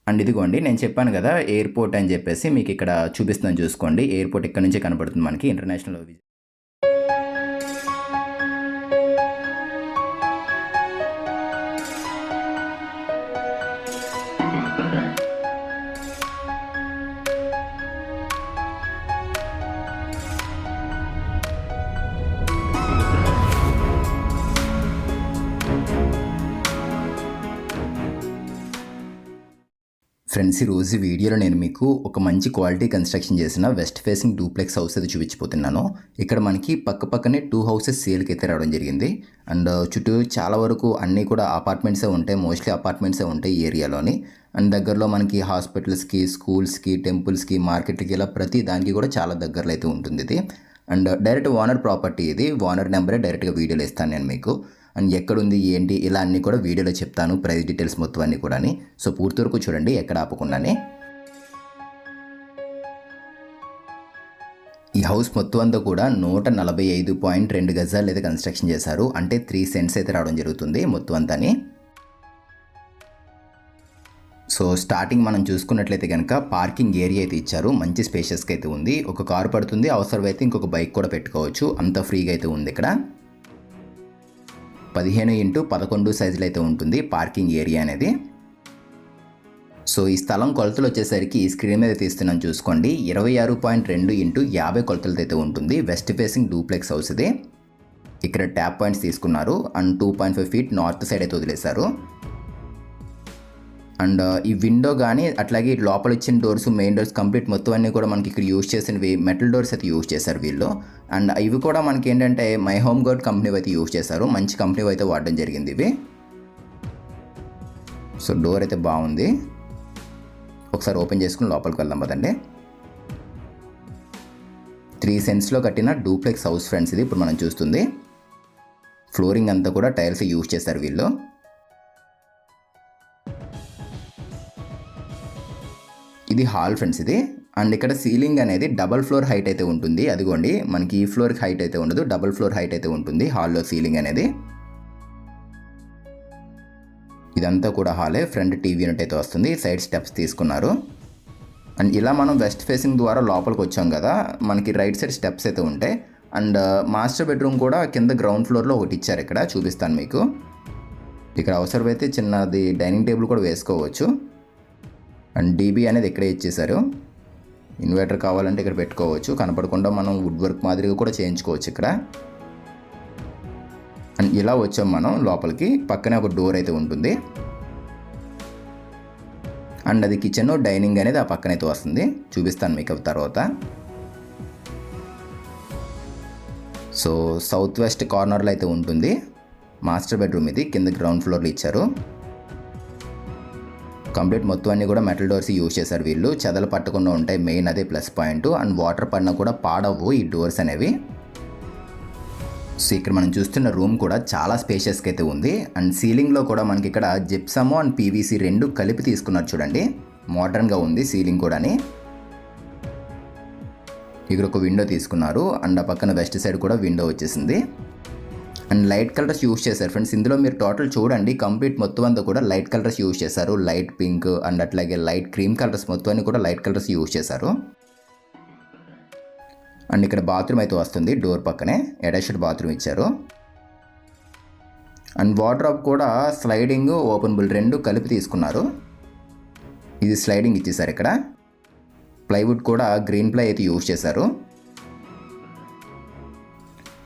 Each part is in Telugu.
అండ్ ఇదిగోండి నేను చెప్పాను కదా ఎయిర్పోర్ట్ అని చెప్పేసి మీకు ఇక్కడ చూపిస్తున్నాను చూసుకోండి. ఎయిర్పోర్ట్ ఇక్కడ నుంచే కనపడుతుంది మనకి ఇంటర్నేషనల్. ఫ్రెండ్స్, ఈరోజు వీడియోలో నేను మీకు ఒక మంచి క్వాలిటీ కన్స్ట్రక్షన్ చేసిన వెస్ట్ ఫేసింగ్ డూప్లెక్స్ హౌస్ అయితే చూపించిపోతున్నాను. ఇక్కడ మనకి పక్కనే 2 హౌసెస్ సేల్కి అయితే రావడం జరిగింది. అండ్ చుట్టూ చాలా వరకు అన్నీ కూడా అపార్ట్మెంట్సే ఉంటాయి, మోస్ట్లీ అపార్ట్మెంట్సే ఉంటాయి ఈ ఏరియాలోని. అండ్ దగ్గరలో మనకి హాస్పిటల్స్కి, స్కూల్స్కి, టెంపుల్స్కి, మార్కెట్కి ఇలా ప్రతి దానికి కూడా చాలా దగ్గరలో అయితే ఉంటుంది ఇది. అండ్ డైరెక్ట్ ఓనర్ ప్రాపర్టీ ఇది. ఓనర్ నెంబరే డైరెక్ట్గా వీడియోలో ఇస్తాను నేను మీకు. అండ్ ఎక్కడుంది ఏంటి ఇలా అన్నీ కూడా వీడియోలో చెప్తాను, ప్రైస్ డీటెయిల్స్ మొత్తం అన్నీ కూడా. సో పూర్తి వరకు చూడండి ఎక్కడ ఆపకుండానే. ఈ హౌస్ మొత్తం అంతా కూడా 145.2 గజాలు అయితే కన్స్ట్రక్షన్ చేశారు. అంటే 3 సెంట్స్ అయితే రావడం జరుగుతుంది మొత్తం అంతాని. సో స్టార్టింగ్ మనం చూసుకున్నట్లయితే కనుక పార్కింగ్ ఏరియా అయితే ఇచ్చారు. మంచి స్పేషియస్గా అయితే ఉంది. ఒక కారు పడుతుంది, అవసరమైతే ఇంకొక బైక్ కూడా పెట్టుకోవచ్చు, అంత ఫ్రీగా అయితే ఉంది ఇక్కడ. 15x11 సైజులో అయితే ఉంటుంది పార్కింగ్ ఏరియా అనేది. సో ఈ స్థలం కొలతలు వచ్చేసరికి ఈ స్క్రీన్ మీద తీస్తున్నాను చూసుకోండి. 26.2x50 కొలతలతో అయితే ఉంటుంది. వెస్ట్ ఫేసింగ్ డూప్లెక్స్ హౌస్ ఇది. ఇక్కడ ట్యాప్ పాయింట్స్ తీసుకున్నారు. అండ్ 2.5 ఫీట్ నార్త్ సైడ్ అయితే వదిలేశారు. అండ్ ఈ విండో కానీ అట్లాగే లోపల ఇచ్చిన డోర్స్, మెయిన్ డోర్స్ కంప్లీట్ మొత్తం అన్నీ కూడా మనకి ఇక్కడ యూజ్ చేసినవి మెటల్ డోర్స్ అయితే యూజ్ చేశారు వీళ్ళు. అండ్ ఇవి కూడా మనకి ఏంటంటే మై హోమ్ గార్డ్ కంపెనీ అయితే యూజ్ చేశారు. మంచి కంపెనీ అయితే వాడడం జరిగింది ఇవి. సో డోర్ అయితే బాగుంది. ఒకసారి ఓపెన్ చేసుకుని లోపలికి వెళ్దాం పదండి. 3 సెంట్స్లో కట్టిన డూప్లెక్స్ హౌస్ ఫ్రెండ్స్ ఇది ఇప్పుడు మనం చూస్తుంది. ఫ్లోరింగ్ అంతా కూడా టైల్స్ యూజ్ చేశారు వీళ్ళు. ఇది హాల్ ఫ్రెండ్స్ ఇది. అండ్ ఇక్కడ సీలింగ్ అనేది డబల్ ఫ్లోర్ హైట్ అయితే ఉంటుంది. అదిగోండి మనకి ఈ ఫ్లోర్ హైట్ అయితే ఉండదు, డబల్ ఫ్లోర్ హైట్ అయితే ఉంటుంది హాల్లో సీలింగ్ అనేది. ఇదంతా కూడా హాలే. ఫ్రంట్ టీవీ యూనిట్ అయితే వస్తుంది. సైడ్ స్టెప్స్ తీసుకున్నారు. అండ్ ఇలా మనం వెస్ట్ ఫేసింగ్ ద్వారా లోపలికి వచ్చాం కదా, మనకి రైట్ సైడ్ స్టెప్స్ అయితే ఉంటాయి. అండ్ మాస్టర్ బెడ్రూమ్ కూడా కింద గ్రౌండ్ ఫ్లోర్లో ఒకటి ఇచ్చారు. ఇక్కడ చూపిస్తాను మీకు. ఇక్కడ అవసరమైతే చిన్నది డైనింగ్ టేబుల్ కూడా వేసుకోవచ్చు. అండ్ డీబీ అనేది ఇక్కడే ఇచ్చేసారు. ఇన్వర్టర్ కావాలంటే ఇక్కడ పెట్టుకోవచ్చు. కనపడకుండా మనం వుడ్ వర్క్ మాదిరిగా కూడా చేయించుకోవచ్చు ఇక్కడ. అండ్ ఇలా వచ్చాం మనం లోపలికి. పక్కనే ఒక డోర్ అయితే ఉంటుంది. అండ్ అది కిచెన్, డైనింగ్ అనేది ఆ పక్కనైతే వస్తుంది. చూపిస్తాను మీకు తర్వాత. సో సౌత్ వెస్ట్ కార్నర్లో అయితే ఉంటుంది మాస్టర్ బెడ్రూమ్ ఇది. కింద గ్రౌండ్ ఫ్లోర్లో ఇచ్చారు. కంప్లీట్ మొత్తం అన్నీ కూడా మెటల్ డోర్స్ యూజ్ చేశారు వీళ్ళు. చెదలు పట్టకుండా ఉంటాయి, మెయిన్ అదే ప్లస్ పాయింట్. అండ్ వాటర్ పడినా కూడా పాడవు ఈ డోర్స్ అనేవి. సో ఇక్కడ మనం చూస్తున్న రూమ్ కూడా చాలా స్పేషియస్గా అయితే ఉంది. అండ్ సీలింగ్లో కూడా మనకి ఇక్కడ జిప్సము అండ్ పీవీసీ 2 కలిపి తీసుకున్నారు చూడండి. మోడర్న్గా ఉంది సీలింగ్ కూడాని. ఇక్కడ ఒక విండో తీసుకున్నారు. అండ్ ఆ పక్కన వెస్ట్ సైడ్ కూడా విండో వచ్చేసింది. అండ్ లైట్ కలర్స్ యూజ్ చేశారు ఫ్రెండ్స్. ఇందులో మీరు టోటల్ చూడండి కంప్లీట్ మొత్తం అంతా కూడా లైట్ కలర్స్ యూజ్ చేశారు. లైట్ పింక్ అండ్ అట్లాగే లైట్ క్రీమ్ కలర్స్ మొత్తం అన్ని కూడా లైట్ కలర్స్ యూజ్ చేశారు. అండ్ ఇక్కడ బాత్రూమ్ అయితే వస్తుంది. డోర్ పక్కనే అటాచ్డ్ బాత్రూమ్ ఇచ్చారు. అండ్ వార్డ్రోబ్ కూడా స్లైడింగ్, ఓపెనబుల్ 2 కలిపి తీసుకున్నారు. ఇది స్లైడింగ్ ఇచ్చేసారు. ఇక్కడ ప్లైవుడ్ కూడా గ్రీన్ ప్లై అయితే యూజ్ చేశారు.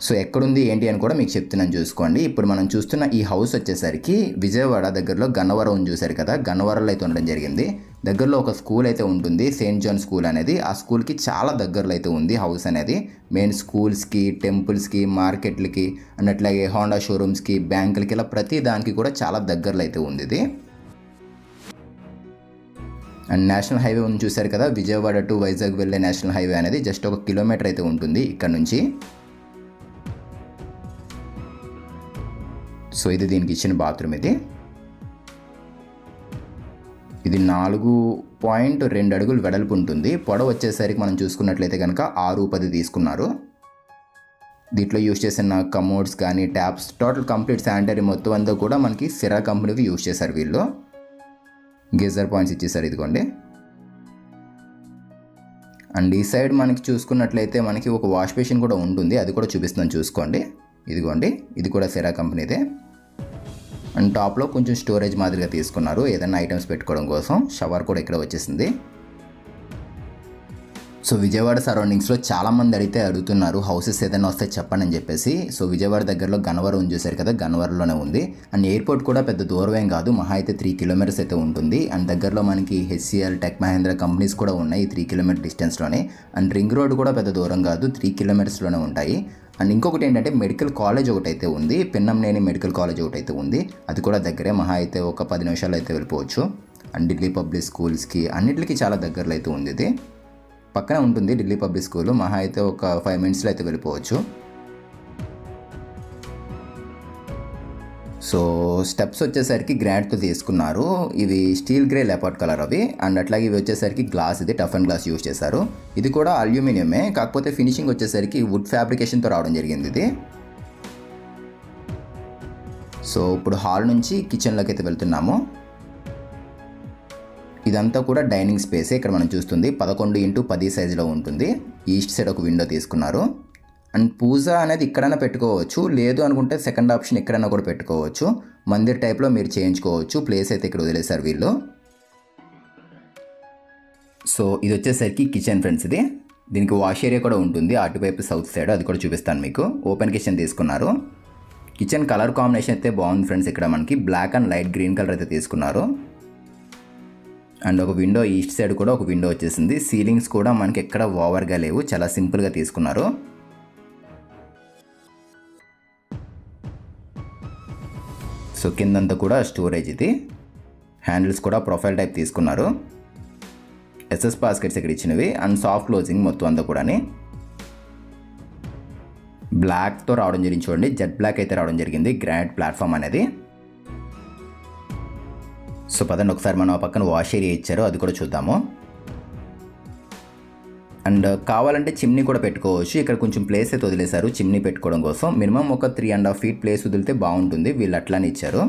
సో ఎక్కడుంది ఏంటి అని కూడా మీకు చెప్తున్నాను చూసుకోండి. ఇప్పుడు మనం చూస్తున్న ఈ హౌస్ వచ్చేసరికి విజయవాడ దగ్గరలో గన్నవరం చూశారు కదా, గన్నవరంలో అయితే ఉండడం జరిగింది. దగ్గరలో ఒక స్కూల్ అయితే ఉంటుంది, సెయింట్ జాన్ స్కూల్ అనేది. ఆ స్కూల్కి చాలా దగ్గరలో అయితే ఉంది హౌస్ అనేది. మెయిన్ స్కూల్స్కి, టెంపుల్స్కి, మార్కెట్లకి అండ్ అట్లాగే హోండా షోరూమ్స్కి, బ్యాంకులకి ఇలా ప్రతి దానికి కూడా చాలా దగ్గరలో అయితే ఉంది ఇది. అండ్ నేషనల్ హైవే ఉంది చూశారు కదా, విజయవాడ టు వైజాగ్ వెళ్ళే నేషనల్ హైవే అనేది జస్ట్ 1 కిలోమీటర్ అయితే ఉంటుంది ఇక్కడ నుంచి. సో ఇది దీనికి ఇచ్చిన బాత్రూమ్ ఇది. ఇది 4.2 అడుగులు వెడల్పు ఉంటుంది. పొడవు వచ్చేసరికి మనం చూసుకున్నట్లయితే కనుక 6-10 తీసుకున్నారు. దీంట్లో యూజ్ చేసిన కమోడ్స్ కానీ, ట్యాప్స్, టోటల్ కంప్లీట్ శానిటరీ మొత్తం అంతా కూడా మనకి సిరా కంపెనీకి యూజ్ చేశారు వీళ్ళు. గీజర్ పాయింట్స్ ఇచ్చేసారు ఇదిగోండి. అండ్ ఈ సైడ్ మనకి చూసుకున్నట్లయితే మనకి ఒక వాష్ బేసిన్ కూడా ఉంటుంది, అది కూడా చూపిస్తున్నాను చూసుకోండి. ఇదిగోండి, ఇది కూడా సెరా కంపెనీదే. అండ్ టాప్లో కొంచెం స్టోరేజ్ మాదిరిగా తీసుకున్నారు ఏదైనా ఐటమ్స్ పెట్టుకోవడం కోసం. షవర్ కూడా ఇక్కడ వచ్చేసింది. సో విజయవాడ సరౌండింగ్స్లో చాలామంది అడుగుతున్నారు హౌసెస్ ఏదైనా వస్తే చెప్పండి అని చెప్పేసి. సో విజయవాడ దగ్గరలో గన్నవరం చూశారు కదా, గన్నవరంలోనే ఉంది. అండ్ ఎయిర్పోర్ట్ కూడా పెద్ద దూరం ఏం కాదు, మహా అయితే 3 కిలోమీటర్స్ అయితే ఉంటుంది. అండ్ దగ్గరలో మనకి HCL, టెక్ మహేంద్ర కంపెనీస్ కూడా ఉన్నాయి 3 కిలోమీటర్ డిస్టెన్స్లోనే. అండ్ రింగ్ రోడ్ కూడా పెద్ద దూరం కాదు, 3 కిలోమీటర్స్లోనే ఉంటాయి. అండ్ ఇంకొకటి ఏంటంటే మెడికల్ కాలేజ్ ఒకటైతే ఉంది, పిన్నంనేని మెడికల్ కాలేజ్ ఒకటైతే ఉంది, అది కూడా దగ్గరే, మహా అయితే ఒక 10 నిమిషాలు అయితే వెళ్ళిపోవచ్చు. అండ్ ఢిల్లీ పబ్లిక్ స్కూల్స్కి అన్నిటికీ చాలా దగ్గరలో అయితే ఉంది. ఇది పక్కనే ఉంటుంది ఢిల్లీ పబ్లిక్ స్కూల్, మహా అయితే ఒక 5 మినిట్స్లో అయితే వెళ్ళిపోవచ్చు. సో స్టెప్స్ వచ్చేసరికి గ్రానైట్తో తీసుకున్నారు, ఇవి స్టీల్ గ్రే లెపర్డ్ కలర్ అవి. అండ్ అట్లాగే ఇవి వచ్చేసరికి గ్లాస్, ఇది టఫ్ అండ్ గ్లాస్ యూజ్ చేశారు. ఇది కూడా అల్యూమినియమే, కాకపోతే ఫినిషింగ్ వచ్చేసరికి వుడ్ ఫ్యాబ్రికేషన్తో రావడం జరిగింది ఇది. సో ఇప్పుడు హాల్ నుంచి కిచెన్లోకి అయితే వెళ్తున్నాము. ఇదంతా కూడా డైనింగ్ స్పేసే. ఇక్కడ మనం చూస్తుంది 11x10 సైజులో ఉంటుంది. ఈస్ట్ సైడ్ ఒక విండో తీసుకున్నారు. అండ్ పూజ అనేది ఇక్కడైనా పెట్టుకోవచ్చు, లేదు అనుకుంటే సెకండ్ ఆప్షన్ ఎక్కడైనా కూడా పెట్టుకోవచ్చు. మందిర్ టైప్లో మీరు చేయించుకోవచ్చు. ప్లేస్ అయితే ఇక్కడ వదిలేశారు వీళ్ళు. సో ఇది వచ్చేసరికి కిచెన్ ఫ్రెండ్స్. ఇది దీనికి వాష్ ఏరియా కూడా ఉంటుంది అటువైపు సౌత్ సైడ్, అది కూడా చూపిస్తాను మీకు. ఓపెన్ కిచెన్ తీసుకున్నారు. కిచెన్ కలర్ కాంబినేషన్ అయితే బాగుంది ఫ్రెండ్స్. ఇక్కడ మనకి black and light green colour అయితే తీసుకున్నారు. అండ్ ఒక విండో ఈస్ట్ సైడ్ కూడా ఒక విండో వచ్చేసింది. సీలింగ్స్ కూడా మనకి ఎక్కడ ఓవర్గా లేవు, చాలా సింపుల్గా తీసుకున్నారు. సో కిందంతా కూడా స్టోరేజ్. ఇది హ్యాండిల్స్ కూడా ప్రొఫైల్ టైప్ తీసుకున్నారు. SS బాస్కెట్స్ ఇక్కడ ఇచ్చినవి. అండ్ సాఫ్ట్ క్లోజింగ్ మొత్తం అంతా కూడా బ్లాక్తో రావడం జరిగింది. చూడండి, జెట్ బ్లాక్ అయితే రావడం జరిగింది గ్రానైట్ ప్లాట్ఫామ్ అనేది. సో పదండి ఒకసారి మనం ఆ పక్కన వాష్ ఏరియా ఇచ్చారు, అది కూడా చూద్దాము. అండ్ కావాలంటే చిమ్నీ కూడా పెట్టుకోవచ్చు. ఇక్కడ కొంచెం ప్లేస్ అయితే వదిలేశారు చిమ్నీ పెట్టుకోవడం కోసం. మినిమం ఒక 3.5 ఫీట్ ప్లేస్ వదిలితే బాగుంటుంది, వీళ్ళు అట్లానే ఇచ్చారు.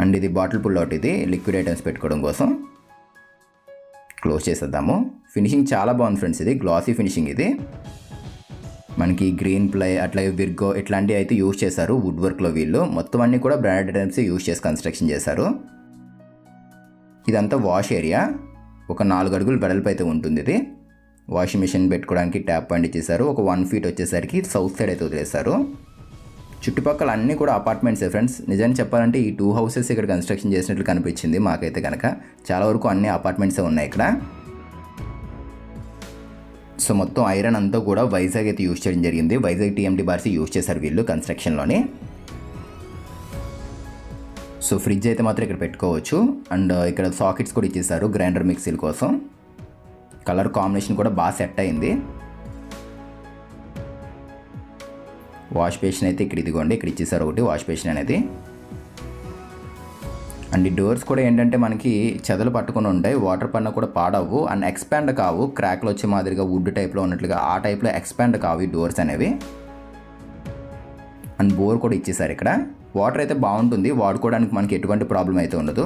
అండ్ ఇది బాటిల్ పుల్ అవుట్, ఇది లిక్విడ్ ఐటమ్స్ పెట్టుకోవడం కోసం. క్లోజ్ చేసేద్దాము. ఫినిషింగ్ చాలా బాగుంది ఫ్రెండ్స్, ఇది గ్లాసీ ఫినిషింగ్. ఇది మనకి గ్రీన్ ప్లై అట్లాగే విర్గో ఇట్లాంటివి అయితే యూజ్ చేశారు వుడ్ వర్క్లో వీళ్ళు. మొత్తం అన్నీ కూడా బ్రాండెడ్ ఐటమ్స్ యూజ్ చేసి కన్స్ట్రక్షన్ చేశారు. ఇదంతా వాష్ ఏరియా, ఒక 4 అడుగులు వెడల్పు అయితే ఉంటుంది. ఇది వాషింగ్ మిషన్ పెట్టుకోవడానికి ట్యాప్ పాయింట్ ఇచ్చేసారు. ఒక 1 ఫీట్ వచ్చేసరికి సౌత్ సైడ్ అయితే వదిలేస్తారు. చుట్టుపక్కల అన్నీ కూడా అపార్ట్మెంట్సే ఫ్రెండ్స్. నిజాన్ని చెప్పాలంటే ఈ 2 హౌసెస్ ఇక్కడ కన్స్ట్రక్షన్ చేసినట్లు కనిపించింది మాకైతే కనుక. చాలా వరకు అన్ని అపార్ట్మెంట్సే ఉన్నాయి ఇక్కడ. సో మొత్తం ఐరన్ అంతా కూడా వైజాగ్ అయితే యూజ్ చేయడం జరిగింది. వైజాగ్ TMT బార్స్ యూజ్ చేశారు వీళ్ళు కన్స్ట్రక్షన్లోని. సో ఫ్రిడ్జ్ అయితే మాత్రం ఇక్కడ పెట్టుకోవచ్చు. అండ్ ఇక్కడ సాకెట్స్ కూడా ఇచ్చేసారు గ్రైండర్ మిక్సీల కోసం. కలర్ కాంబినేషన్ కూడా బాగా సెట్ అయింది. వాష్ బేసిన్ అయితే ఇక్కడ ఇదిగోండి, ఇక్కడ ఇచ్చేసారు ఒకటి వాష్ బేసిన్ అనేది. అండ్ ఈ డోర్స్ కూడా ఏంటంటే మనకి చెదలు పట్టుకొని ఉంటాయి, వాటర్ పడినా కూడా పాడవు. అండ్ ఎక్స్పాండ్ కావు, క్రాక్లు వచ్చే మాదిరిగా వుడ్ టైప్లో ఉన్నట్లుగా ఆ టైప్లో ఎక్స్పాండ్ కావు ఈ డోర్స్ అనేవి. అండ్ బోర్ కూడా ఇచ్చేసారు ఇక్కడ. వాటర్ అయితే బాగుంటుంది, వాడుకోవడానికి మనకి ఎటువంటి ప్రాబ్లం అయితే ఉండదు.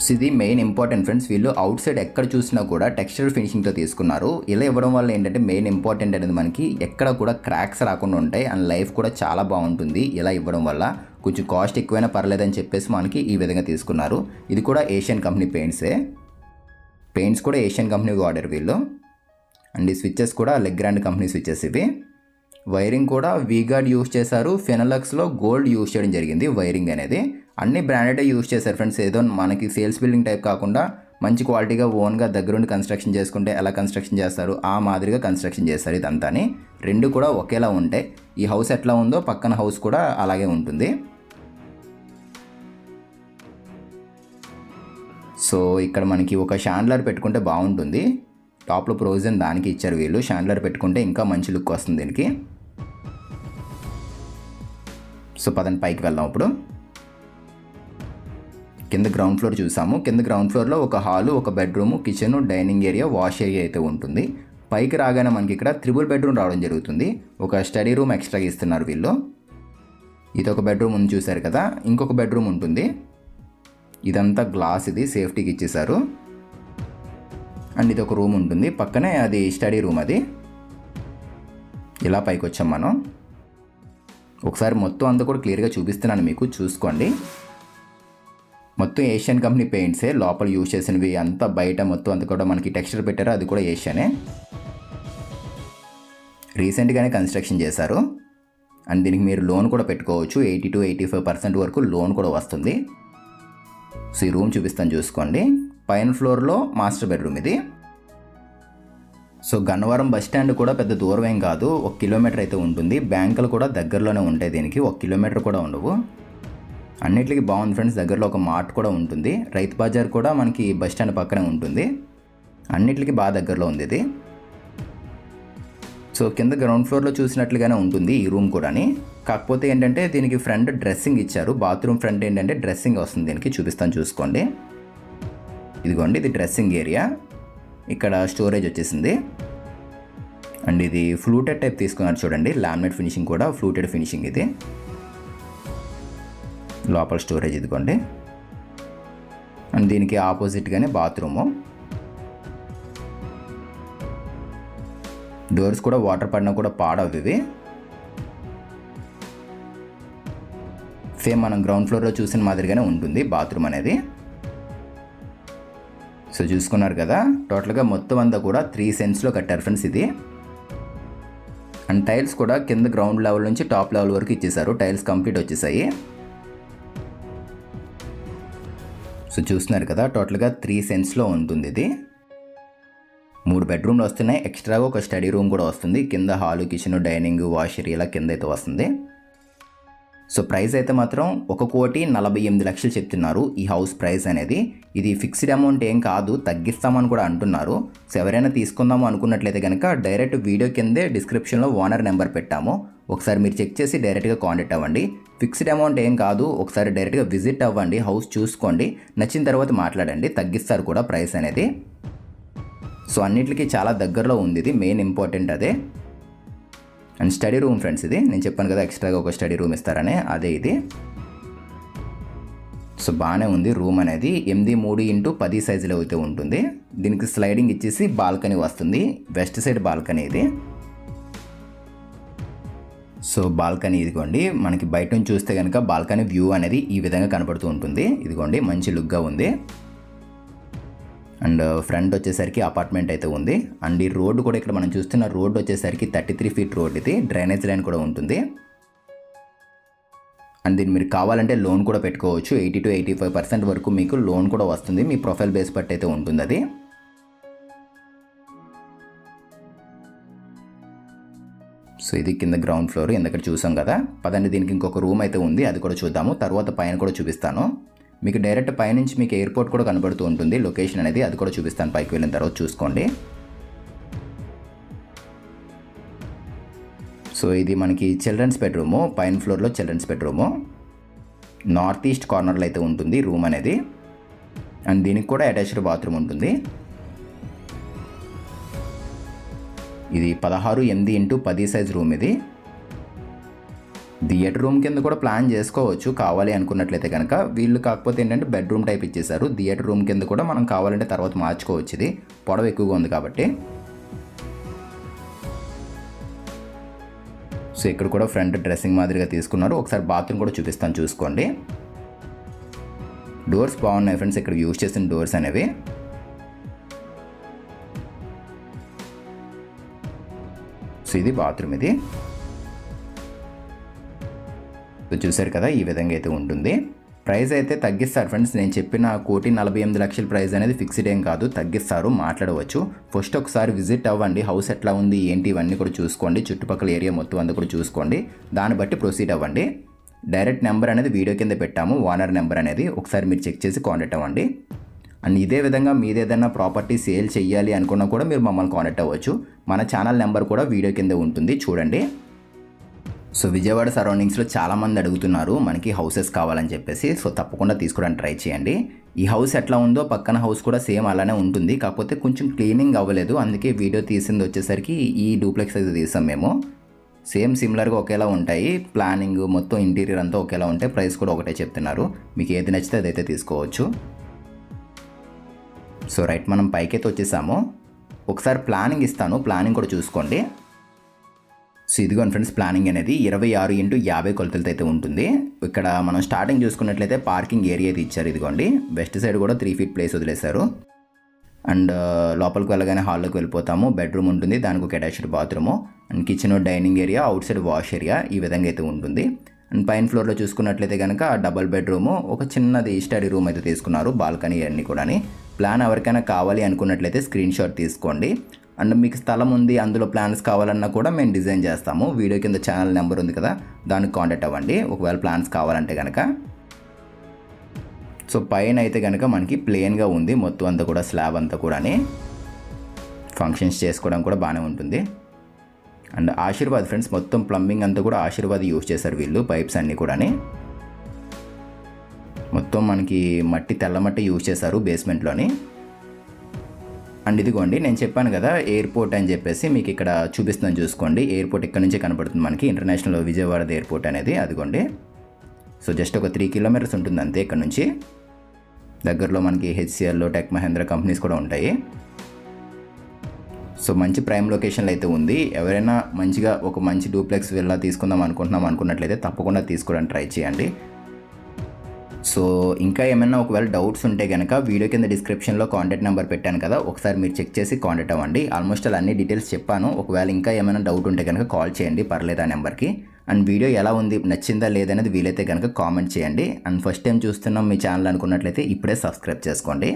సో ఇది మెయిన్ ఇంపార్టెంట్ ఫ్రెండ్స్. వీళ్ళు అవుట్ సైడ్ ఎక్కడ చూసినా కూడా టెక్స్చర్ ఫినిషింగ్తో తీసుకున్నారు. ఇలా ఇవ్వడం వల్ల ఏంటంటే మెయిన్ ఇంపార్టెంట్ అనేది మనకి ఎక్కడ కూడా క్రాక్స్ రాకుండా ఉంటాయి. అండ్ లైఫ్ కూడా చాలా బాగుంటుంది ఇలా ఇవ్వడం వల్ల. కొంచెం కాస్ట్ ఎక్కువైనా పర్లేదని చెప్పేసి మనకి ఈ విధంగా తీసుకున్నారు. ఇది కూడా ఏషియన్ కంపెనీ పెయింట్సే. పెయింట్స్ కూడా ఏషియన్ కంపెనీ వాడారు వీళ్ళు. అండ్ ఈ స్విచ్చెస్ కూడా లెగ్రాండ్ కంపెనీ స్విచ్చెస్ ఇవి. వైరింగ్ కూడా వీగార్డ్ యూజ్ చేశారు. ఫెనలక్స్లో గోల్డ్ యూజ్ చేయడం జరిగింది వైరింగ్ అనేది. అన్ని బ్రాండెడే యూజ్ చేశారు ఫ్రెండ్స్. ఏదో మనకి సేల్స్ బిల్డింగ్ టైప్ కాకుండా మంచి క్వాలిటీగా ఓన్గా దగ్గరుండి కన్స్ట్రక్షన్ చేసుకుంటే ఎలా కన్స్ట్రక్షన్ చేస్తారు ఆ మాదిరిగా కన్స్ట్రక్షన్ చేస్తారు. ఇదంతాని రెండు కూడా ఒకేలా ఉంటాయి. ఈ హౌస్ ఎట్లా ఉందో పక్కన హౌస్ కూడా అలాగే ఉంటుంది. సో ఇక్కడ మనకి ఒక షాండ్లర్ పెట్టుకుంటే బాగుంటుంది. టాప్లో ప్రొవిజన్ దానికి ఇచ్చారు వీళ్ళు. షాండ్లర్ పెట్టుకుంటే ఇంకా మంచి లుక్ వస్తుంది దీనికి. సో పదండి పైకి వెళ్దాం. ఇప్పుడు కింద గ్రౌండ్ ఫ్లోర్ చూసాము. కింద గ్రౌండ్ ఫ్లోర్లో ఒక హాలు, ఒక bedroom, kitchen, dining area, wash area అయితే ఉంటుంది. పైకి రాగానే మనకి ఇక్కడ 3 బెడ్రూమ్ రావడం జరుగుతుంది. ఒక స్టడీ రూమ్ ఎక్స్ట్రా ఇస్తున్నారు వీళ్ళు. ఇది ఒక బెడ్రూమ్ ఉంది చూసారు కదా, ఇంకొక బెడ్రూమ్ ఉంటుంది. ఇదంతా గ్లాస్, ఇది సేఫ్టీకి ఇచ్చేసారు. అండ్ ఇది ఒక రూమ్ ఉంటుంది, పక్కనే అది స్టడీ రూమ్. అది ఇలా పైకి వచ్చాం మనం. ఒకసారి మొత్తం అంతా కూడా క్లియర్గా చూపిస్తున్నాను మీకు, చూసుకోండి. మొత్తం ఏషియన్ కంపెనీ పెయింట్సే, లోపల యూజ్ చేసినవి అంతా బయట మొత్తం అంతా కూడా మనకి టెక్స్చర్ పెట్టారు, అది కూడా ఏషియనే. రీసెంట్గానే కన్స్ట్రక్షన్ చేశారు. అండ్ దీనికి మీరు లోన్ కూడా పెట్టుకోవచ్చు, 80 to 85% వరకు లోన్ కూడా వస్తుంది. సో ఈ రూమ్ చూపిస్తాను, చూసుకోండి. పైన ఫ్లోర్లో మాస్టర్ బెడ్రూమ్ ఇది. సో గన్నవరం బస్ స్టాండ్ కూడా పెద్ద దూరం ఏం కాదు, 1 కిలోమీటర్ అయితే ఉంటుంది. బ్యాంకులు కూడా దగ్గరలోనే ఉంటాయి, దీనికి 1 కిలోమీటర్ కూడా ఉండవు. అన్నిటికీ బాగుంది ఫ్రెండ్స్. దగ్గరలో ఒక మార్ట్ కూడా ఉంటుంది. రైతు బజార్ కూడా మనకి బస్ స్టాండ్ పక్కనే ఉంటుంది. అన్నిటికీ బాగా దగ్గరలో ఉంది ఇది. సో కింద గ్రౌండ్ ఫ్లోర్లో చూసినట్లుగానే ఉంటుంది ఈ రూమ్ కూడాని. కాకపోతే ఏంటంటే దీనికి ఫ్రంట్ డ్రెస్సింగ్ ఇచ్చారు. బాత్రూమ్ ఫ్రంట్ ఏంటంటే డ్రెస్సింగ్ వస్తుంది దీనికి, చూపిస్తాను చూసుకోండి. ఇదిగోండి, ఇది డ్రెస్సింగ్ ఏరియా. ఇక్కడ స్టోరేజ్ వచ్చేసింది. అండ్ ఇది ఫ్లూటెడ్ టైప్ తీసుకున్నారు చూడండి, లామినేట్ ఫినిషింగ్ కూడా ఫ్లూటెడ్ ఫినిషింగ్ ఇది. లోపల స్టోరేజ్ ఇదిగోండి. అండ్ దీనికి ఆపోజిట్గానే బాత్రూము. డోర్స్ కూడా వాటర్ పడినా కూడా పాడవు ఇవి. సేమ్ మనం గ్రౌండ్ ఫ్లోర్లో చూసిన మాదిరిగానే ఉంటుంది బాత్రూమ్ అనేది. సో చూసుకున్నారు కదా, టోటల్గా మొత్తం అంతా కూడా 3 సెంట్స్లో కట్టారు ఫ్రెండ్స్ ఇది. అండ్ టైల్స్ కూడా కింద గ్రౌండ్ లెవెల్ నుంచి టాప్ లెవెల్ వరకు ఇచ్చేసారు. టైల్స్ కంప్లీట్ వచ్చేసాయి. సో చూస్తున్నారు కదా, టోటల్గా 3 సెంట్స్లో ఉంటుంది ఇది. 3 బెడ్రూమ్లు వస్తున్నాయి. ఎక్స్ట్రాగా ఒక స్టడీ రూమ్ కూడా వస్తుంది. కింద హాలు, కిచెన్, డైనింగ్, వాషర్ ఇలా కింద అయితే వస్తుంది. సో ప్రైస్ అయితే మాత్రం 1,48,00,000 చెప్తున్నారు ఈ హౌస్ ప్రైస్ అనేది. ఇది ఫిక్స్డ్ అమౌంట్ ఏం కాదు, తగ్గిస్తామని కూడా అంటున్నారు. సో ఎవరైనా తీసుకుందాము అనుకున్నట్లయితే కనుక డైరెక్ట్ వీడియో కిందే డిస్క్రిప్షన్లో ఓనర్ నెంబర్ పెట్టాము, ఒకసారి మీరు చెక్ చేసి డైరెక్ట్గా కాంటాక్ట్ అవ్వండి. ఫిక్స్డ్ అమౌంట్ ఏం కాదు, ఒకసారి డైరెక్ట్గా విజిట్ అవ్వండి, హౌస్ చూసుకోండి, నచ్చిన తర్వాత మాట్లాడండి, తగ్గిస్తారు కూడా ప్రైస్ అనేది. సో అన్నిటికీ చాలా దగ్గరలో ఉంది ఇది, మెయిన్ ఇంపార్టెంట్ అదే. అండ్ స్టడీ రూమ్ ఫ్రెండ్స్ ఇది, నేను చెప్పాను కదా ఎక్స్ట్రాగా ఒక స్టడీ రూమ్ ఇస్తారని, అదే ఇది. సో బాగానే ఉంది రూమ్ అనేది. 8x10 సైజులో అయితే ఉంటుంది. దీనికి స్లైడింగ్ ఇచ్చేసి బాల్కనీ వస్తుంది, వెస్ట్ సైడ్ బాల్కనీ ఇది. సో బాల్కనీ ఇదిగోండి, మనకి బయట నుంచి చూస్తే కనుక బాల్కనీ వ్యూ అనేది ఈ విధంగా కనబడుతూ ఉంటుంది. ఇదిగోండి, మంచి లుక్గా ఉంది. అండ్ ఫ్రంట్ వచ్చేసరికి అపార్ట్మెంట్ అయితే ఉంది. అండ్ ఈ రోడ్డు కూడా ఇక్కడ మనం చూస్తున్న రోడ్డు వచ్చేసరికి 33 ఫీట్ రోడ్ ఇది. డ్రైనేజ్ లైన్ కూడా ఉంటుంది. అండ్ దీన్ని మీరు కావాలంటే లోన్ కూడా పెట్టుకోవచ్చు. 80 to 85% వరకు మీకు లోన్ కూడా వస్తుంది. మీ ప్రొఫైల్ బేస్ బట్టి అయితే ఉంటుంది అది. సో ఇది కింద గ్రౌండ్ ఫ్లోర్, ఇందాక చూసాం కదా. పదండి, దీనికి ఇంకొక రూమ్ అయితే ఉంది, అది కూడా చూద్దాము. తర్వాత పైన కూడా చూపిస్తాను మీకు. డైరెక్ట్ పైనుంచి మీకు ఎయిర్పోర్ట్ కూడా కనబడుతూ ఉంటుంది లొకేషన్ అనేది, అది కూడా చూపిస్తాను పైకి వెళ్ళిన తర్వాత, చూసుకోండి. సో ఇది మనకి చిల్డ్రన్స్ బెడ్రూము, పైన ఫ్లోర్లో చిల్డ్రన్స్ బెడ్రూము. నార్త్ ఈస్ట్ కార్నర్లో అయితే ఉంటుంది రూమ్ అనేది. అండ్ దీనికి కూడా అటాచ్డ్ బాత్రూమ్ ఉంటుంది. ఇది 16x10 సైజ్ రూమ్ ఇది. థియేటర్ రూమ్ కింద కూడా ప్లాన్ చేసుకోవచ్చు కావాలి అనుకున్నట్లయితే కనుక. వీళ్ళు కాకపోతే ఏంటంటే బెడ్రూమ్ టైప్ ఇచ్చేసారు. థియేటర్ రూమ్ కింద కూడా మనం కావాలంటే తర్వాత మార్చుకోవచ్చు, ఇది పొడవు ఎక్కువగా ఉంది కాబట్టి. సో ఇక్కడ కూడా ఫ్రంట్ డ్రెస్సింగ్ మాదిరిగా తీసుకున్నారు. ఒకసారి బాత్రూమ్ కూడా చూపిస్తాను, చూసుకోండి. డోర్స్ బాగున్నాయి ఫ్రెండ్స్, ఇక్కడ యూజ్ చేసిన డోర్స్ అనేవి. సో ఇది బాత్రూమ్ ఇది. సో చూసారు కదా, ఈ విధంగా అయితే ఉంటుంది. ప్రైస్ అయితే తగ్గిస్తారు ఫ్రెండ్స్. నేను చెప్పిన 1,48,00,000 ప్రైస్ అనేది ఫిక్స్డ్ ఏం కాదు, తగ్గిస్తారు, మాట్లాడవచ్చు. ఫస్ట్ ఒకసారి విజిట్ అవ్వండి, హౌస్ ఎట్లా ఉంది ఏంటి ఇవన్నీ కూడా చూసుకోండి. చుట్టుపక్కల ఏరియా మొత్తం అంతా కూడా చూసుకోండి, దాన్ని బట్టి ప్రొసీడ్ అవ్వండి. డైరెక్ట్ నెంబర్ అనేది వీడియో కింద పెట్టాము, ఓనర్ నెంబర్ అనేది, ఒకసారి మీరు చెక్ చేసి కాంటాక్ట్ అవ్వండి. అండ్ ఇదే విధంగా మీదేదైనా ప్రాపర్టీ సేల్ చేయాలి అనుకున్నా కూడా మీరు మమ్మల్ని కాంటాక్ట్ అవ్వచ్చు. మన ఛానల్ నెంబర్ కూడా వీడియో కింద ఉంటుంది, చూడండి. సో విజయవాడ సరౌండింగ్స్లో చాలామంది అడుగుతున్నారు మనకి హౌసెస్ కావాలని చెప్పేసి. సో తప్పకుండా తీసుకోవడానికి ట్రై చేయండి. ఈ హౌస్ ఎట్లా ఉందో పక్కన హౌస్ కూడా సేమ్ అలానే ఉంటుంది, కాకపోతే కొంచెం క్లీనింగ్ అవ్వలేదు, అందుకే వీడియో తీసింది వచ్చేసరికి ఈ డూప్లెక్స్ అయితే తీసాం మేము. సేమ్ సిమిలర్గా ఒకేలా ఉంటాయి. ప్లానింగ్ మొత్తం ఇంటీరియర్ అంతా ఒకేలా ఉంటాయి. ప్రైస్ కూడా ఒకటే చెప్తున్నారు. మీకు ఏది నచ్చితే అదైతే తీసుకోవచ్చు. సో రైట్, మనం పైకైతే వచ్చేసాము. ఒకసారి ప్లానింగ్ ఇస్తాను, ప్లానింగ్ కూడా చూసుకోండి. సో ఇదిగోండి ఫ్రెండ్స్, ప్లానింగ్ అనేది 26x50 కొలతలతో అయితే ఉంటుంది. ఇక్కడ మనం స్టార్టింగ్ చూసుకున్నట్లయితే పార్కింగ్ ఏరియా అయితే ఇచ్చారు. ఇదిగోండి, వెస్ట్ సైడ్ కూడా 3 feet ప్లేస్ వదిలేశారు. అండ్ లోపలికి వెళ్ళగానే హాల్లోకి వెళ్ళిపోతాము. బెడ్రూమ్ ఉంటుంది, దానికి ఒక attached bathroom, and kitchen, dining area, out side wash area ఈ విధంగా అయితే ఉంటుంది. అండ్ పైన ఫ్లోర్లో చూసుకున్నట్లయితే కనుక డబల్ బెడ్రూము, ఒక చిన్నది స్టడీ రూమ్ అయితే తీసుకున్నారు, బాల్కనీ అన్నీ కూడా. ప్లాన్ ఎవరికైనా కావాలి అనుకున్నట్లయితే స్క్రీన్ షాట్ తీసుకోండి. అండ్ మీకు స్థలం ఉంది, అందులో ప్లాన్స్ కావాలన్నా కూడా మేము డిజైన్ చేస్తాము. వీడియో కింద ఛానల్ నెంబర్ ఉంది కదా, దానికి కాంటాక్ట్ అవ్వండి ఒకవేళ ప్లాన్స్ కావాలంటే కనుక. సో పైన అయితే కనుక మనకి ప్లెయిన్గా ఉంది మొత్తం అంతా కూడా, స్లాబ్ అంతా కూడా. ఫంక్షన్స్ చేసుకోవడం కూడా బాగానే ఉంటుంది. అండ్ ఆశీర్వాద్ ఫ్రెండ్స్, మొత్తం ప్లంబింగ్ అంతా కూడా ఆశీర్వాద్ యూజ్ చేశారు వీళ్ళు, పైప్స్ అన్నీ కూడా. మొత్తం మనకి మట్టి, తెల్ల మట్టి యూజ్ చేశారు బేస్మెంట్లోని. అండ్ ఇదిగోండి, నేను చెప్పాను కదా ఎయిర్పోర్ట్ అని చెప్పేసి, మీకు ఇక్కడ చూపిస్తున్నాను చూసుకోండి. ఎయిర్పోర్ట్ ఇక్కడ నుంచే కనపడుతుంది మనకి, ఇంటర్నేషనల్ విజయవాడ ఎయిర్పోర్ట్ అనేది. అదిగోండి, సో జస్ట్ ఒక 3 kilometers ఉంటుంది అంతే ఇక్కడ నుంచి. దగ్గరలో మనకి హెచ్సిఎల్, టెక్ మహేంద్ర కంపెనీస్ కూడా ఉంటాయి. సో మంచి ప్రైమ్ లొకేషన్లో అయితే ఉంది. ఎవరైనా మంచిగా ఒక మంచి డూప్లెక్స్ విల్లా తీసుకుందాం అనుకున్నట్లయితే తప్పకుండా తీసుకోవడానికి ట్రై చేయండి. సో ఇంకా ఏమైనా ఒకవేళ డౌట్స్ ఉంటే కనుక వీడియో కింద డిస్క్రిప్షన్లో కాంటాక్ట్ నెంబర్ పెట్టాను కదా, ఒకసారి మీరు చెక్ చేసి కాంటాక్ట్ అవ్వండి. ఆల్మోస్ట్ అన్ని డీటెయిల్స్ చెప్పాను. ఒకవేళ ఇంకా ఏమైనా డౌట్ ఉంటే కనుక కాల్ చేయండి, పర్లేదు ఆ నెంబర్కి. అండ్ వీడియో ఎలా ఉంది, నచ్చిందా లేదనేది వీలైతే కనుక కామెంట్ చేయండి. అండ్ ఫస్ట్ టైం చూస్తున్నాం మీ ఛానల్ అనుకున్నట్లయితే ఇప్పుడే సబ్స్క్రైబ్ చేసుకోండి.